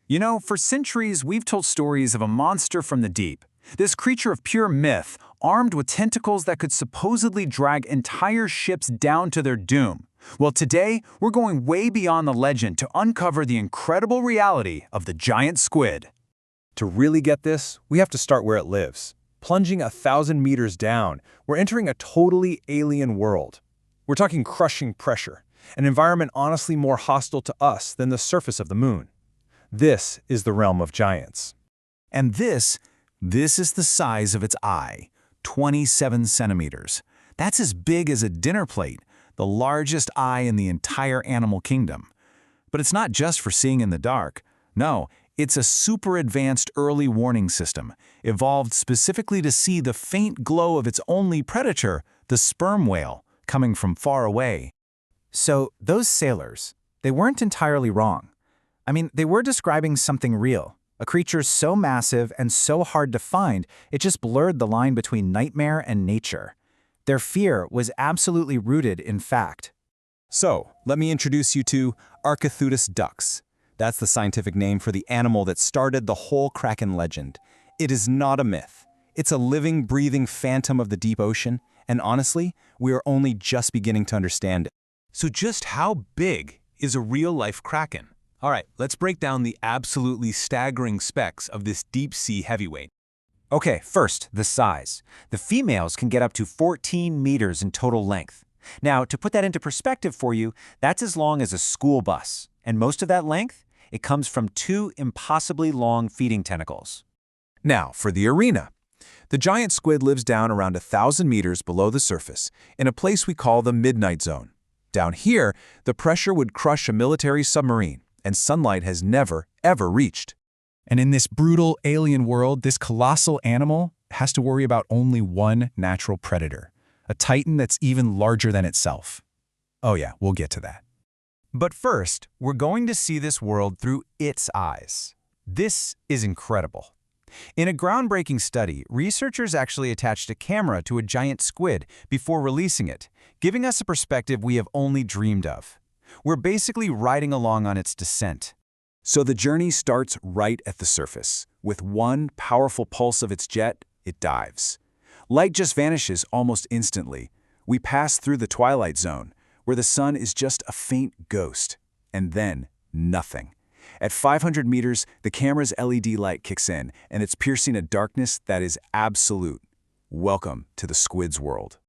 You know, for centuries, we've told stories of a monster from the deep. This creature of pure myth, armed with tentacles that could supposedly drag entire ships down to their doom. Well, today, we're going way beyond the legend to uncover the incredible reality of the giant squid. To really get this, we have to start where it lives. Plunging 1,000 meters down, we're entering a totally alien world. We're talking crushing pressure, an environment honestly more hostile to us than the surface of the moon. This is the realm of giants. And this is the size of its eye, 27 centimeters. That's as big as a dinner plate, the largest eye in the entire animal kingdom. But it's not just for seeing in the dark. No, it's a super advanced early warning system, evolved specifically to see the faint glow of its only predator, the sperm whale, coming from far away. So those sailors, they weren't entirely wrong. I mean, they were describing something real, a creature so massive and so hard to find, it just blurred the line between nightmare and nature. Their fear was absolutely rooted in fact. So, let me introduce you to Architeuthis dux. That's the scientific name for the animal that started the whole Kraken legend. It is not a myth. It's a living, breathing phantom of the deep ocean, and honestly, we are only just beginning to understand it. So just how big is a real-life kraken? All right, let's break down the absolutely staggering specs of this deep-sea heavyweight. Okay, first, the size. The females can get up to 14 meters in total length. Now, to put that into perspective for you, that's as long as a school bus. And most of that length, it comes from 2 impossibly long feeding tentacles. Now, for the arena. The giant squid lives down around 1,000 meters below the surface, in a place we call the midnight zone. Down here, the pressure would crush a military submarine, and sunlight has never, ever reached. And in this brutal alien world, this colossal animal has to worry about only one natural predator, a titan that's even larger than itself. Oh yeah, we'll get to that. But first, we're going to see this world through its eyes. This is incredible. In a groundbreaking study, researchers actually attached a camera to a giant squid before releasing it, giving us a perspective we have only dreamed of. We're basically riding along on its descent. So the journey starts right at the surface. With one powerful pulse of its jet, it dives. Light just vanishes almost instantly. We pass through the twilight zone, where the sun is just a faint ghost. And then, nothing. At 500 meters, the camera's LED light kicks in, and it's piercing a darkness that is absolute. Welcome to the squid's world.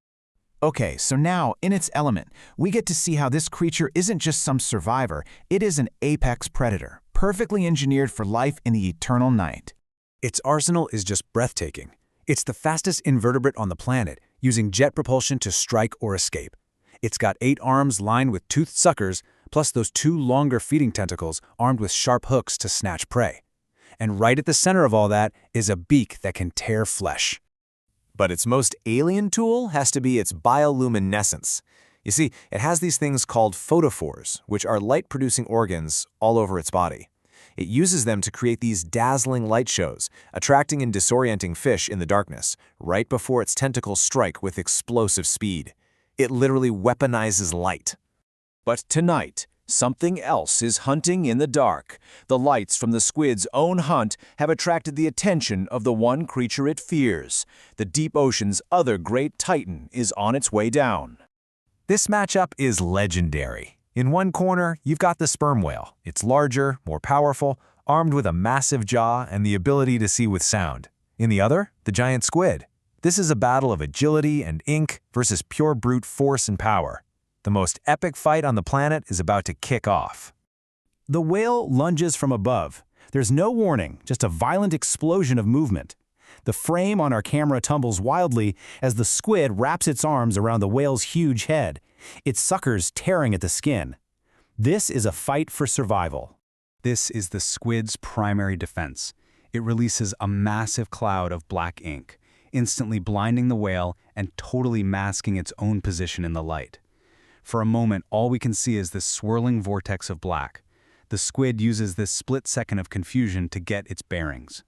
Okay, so now, in its element, we get to see how this creature isn't just some survivor, it is an apex predator, perfectly engineered for life in the eternal night. Its arsenal is just breathtaking. It's the fastest invertebrate on the planet, using jet propulsion to strike or escape. It's got 8 arms lined with toothed suckers, plus those 2 longer feeding tentacles armed with sharp hooks to snatch prey. And right at the center of all that is a beak that can tear flesh. But its most alien tool has to be its bioluminescence. You see, it has these things called photophores, which are light-producing organs all over its body. It uses them to create these dazzling light shows, attracting and disorienting fish in the darkness, right before its tentacles strike with explosive speed. It literally weaponizes light. But tonight, something else is hunting in the dark. The lights from the squid's own hunt have attracted the attention of the one creature it fears. The deep ocean's other great titan is on its way down. This matchup is legendary. In one corner, you've got the sperm whale. It's larger, more powerful, armed with a massive jaw and the ability to see with sound. In the other, the giant squid. This is a battle of agility and ink versus pure brute force and power. The most epic fight on the planet is about to kick off. The whale lunges from above. There's no warning, just a violent explosion of movement. The frame on our camera tumbles wildly as the squid wraps its arms around the whale's huge head, its suckers tearing at the skin. This is a fight for survival. This is the squid's primary defense. It releases a massive cloud of black ink, instantly blinding the whale and totally masking its own position in the light. For a moment, all we can see is this swirling vortex of black. The squid uses this split second of confusion to get its bearings.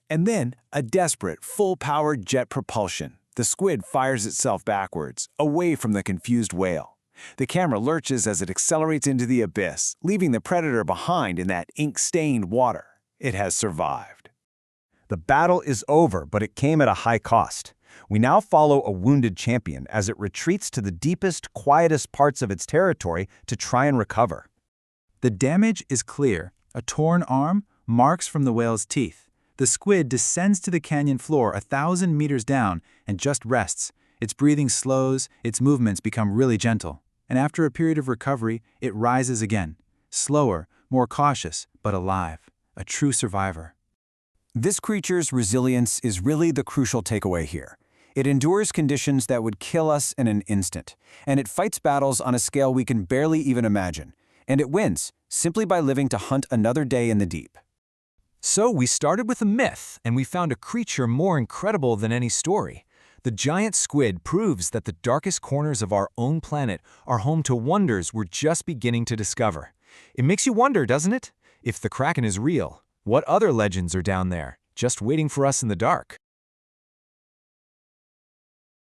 And then, a desperate, full-powered jet propulsion. The squid fires itself backwards, away from the confused whale. The camera lurches as it accelerates into the abyss, leaving the predator behind in that ink-stained water. It has survived. The battle is over, but it came at a high cost. We now follow a wounded champion as it retreats to the deepest, quietest parts of its territory to try and recover. The damage is clear. A torn arm, marks from the whale's teeth. The squid descends to the canyon floor 1,000 meters down and just rests. Its breathing slows, its movements become really gentle. And after a period of recovery, it rises again. Slower, more cautious, but alive. A true survivor. This creature's resilience is really the crucial takeaway here. It endures conditions that would kill us in an instant, and it fights battles on a scale we can barely even imagine. And it wins, simply by living to hunt another day in the deep. So we started with a myth, and we found a creature more incredible than any story. The giant squid proves that the darkest corners of our own planet are home to wonders we're just beginning to discover. It makes you wonder, doesn't it? If the Kraken is real, what other legends are down there, just waiting for us in the dark?